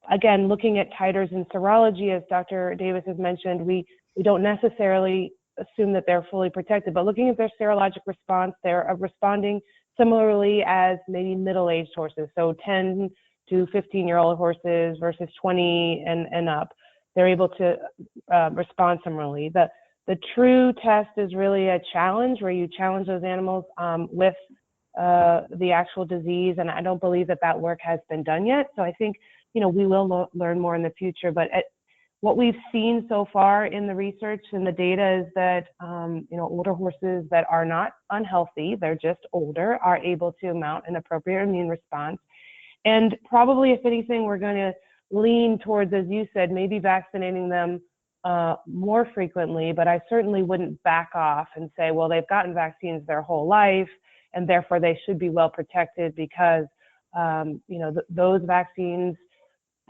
again, looking at titers in serology, as Dr. Davis has mentioned, we don't necessarily assume that they're fully protected, but looking at their serologic response, they're responding similarly as maybe middle-aged horses, so 10 to 15-year-old horses versus 20 and up. They're able to respond similarly. The true test is really a challenge where you challenge those animals with the actual disease, and I don't believe that work has been done yet. So I think, we will learn more in the future, but what we've seen so far in the research and the data is that, older horses that are not unhealthy, they're just older, are able to mount an appropriate immune response. And probably, if anything, we're going to lean towards, as you said, maybe vaccinating them more frequently, but I certainly wouldn't back off and say, well, they've gotten vaccines their whole life, and therefore they should be well protected because, those vaccines,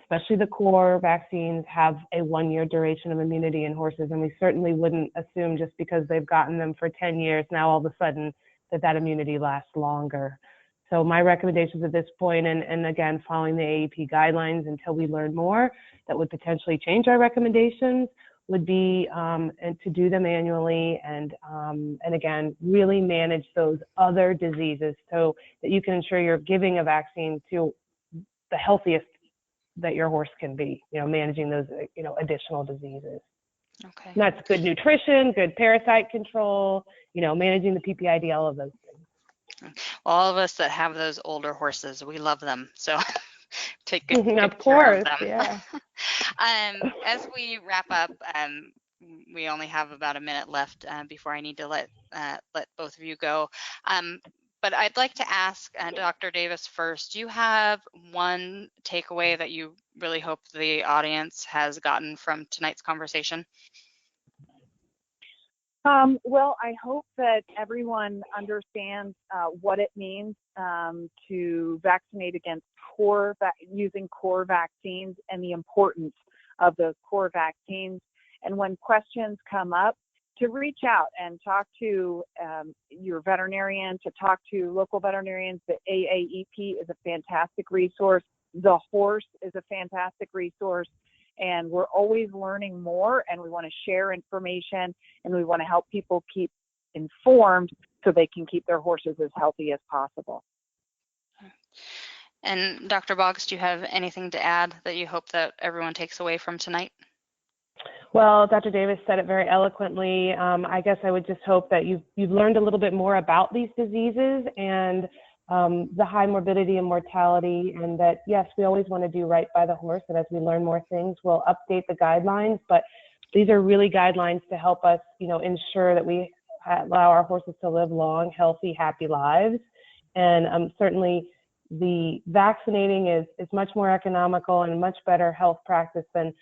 especially the core vaccines, have a 1-year duration of immunity in horses, and we certainly wouldn't assume just because they've gotten them for 10 years, now all of a sudden that immunity lasts longer. So my recommendations at this point, and again, following the AEP guidelines until we learn more that would potentially change our recommendations, would be and to do them annually and again, really manage those other diseases so that you can ensure you're giving a vaccine to the healthiest that your horse can be, managing those, additional diseases. Okay. And that's good nutrition, good parasite control, managing the PPID, all of those things. Well, all of us that have those older horses, we love them. So take good of care of them. Yeah. As we wrap up, we only have about a minute left before I need to let both of you go. But I'd like to ask Dr. Davis first, do you have one takeaway that you really hope the audience has gotten from tonight's conversation? Well, I hope that everyone understands what it means to vaccinate against using core vaccines and the importance of those core vaccines. And when questions come up, to reach out and talk to your veterinarian, to talk to local veterinarians. The AAEP is a fantastic resource. The horse is a fantastic resource. And we're always learning more, and we want to share information, and we want to help people keep informed so they can keep their horses as healthy as possible. And Dr. Boggs, do you have anything to add that you hope that everyone takes away from tonight? Well, Dr. Davis said it very eloquently. I guess I would just hope that you've learned a little bit more about these diseases and the high morbidity and mortality, and that, yes, we always want to do right by the horse, and as we learn more things, we'll update the guidelines, but these are really guidelines to help us, ensure that we allow our horses to live long, healthy, happy lives. And certainly the vaccinating is much more economical and a much better health practice than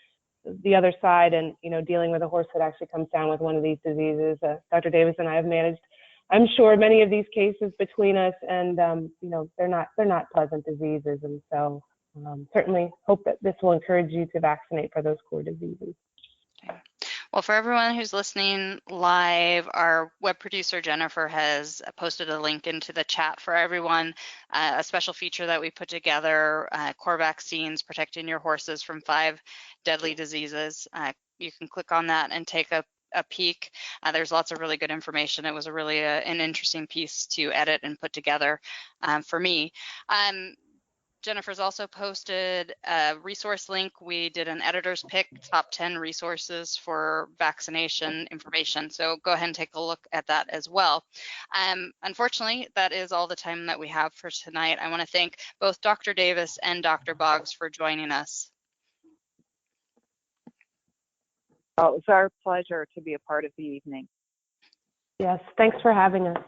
the other side, and dealing with a horse that actually comes down with one of these diseases. Dr. Davis and I have managed, I'm sure, many of these cases between us, and they're not pleasant diseases, and so certainly hope that this will encourage you to vaccinate for those core diseases. Okay. Well, for everyone who's listening live, our web producer Jennifer has posted a link into the chat for everyone, a special feature that we put together, core vaccines protecting your horses from 5 deadly diseases. You can click on that and take a peek. There's lots of really good information. It was a really an interesting piece to edit and put together for me. Jennifer's also posted a resource link. We did an editor's pick, top 10 resources for vaccination information. So go ahead and take a look at that as well. Unfortunately, that is all the time that we have for tonight. I want to thank both Dr. Davis and Dr. Boggs for joining us. Oh, it was our pleasure to be a part of the evening. Yes, thanks for having us.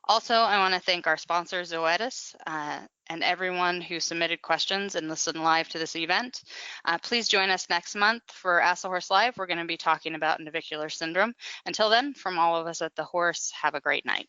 Also, I want to thank our sponsor, Zoetis, and everyone who submitted questions and listened live to this event. Please join us next month for Ask the Horse Live. We're going to be talking about navicular syndrome. Until then, from all of us at The Horse, have a great night.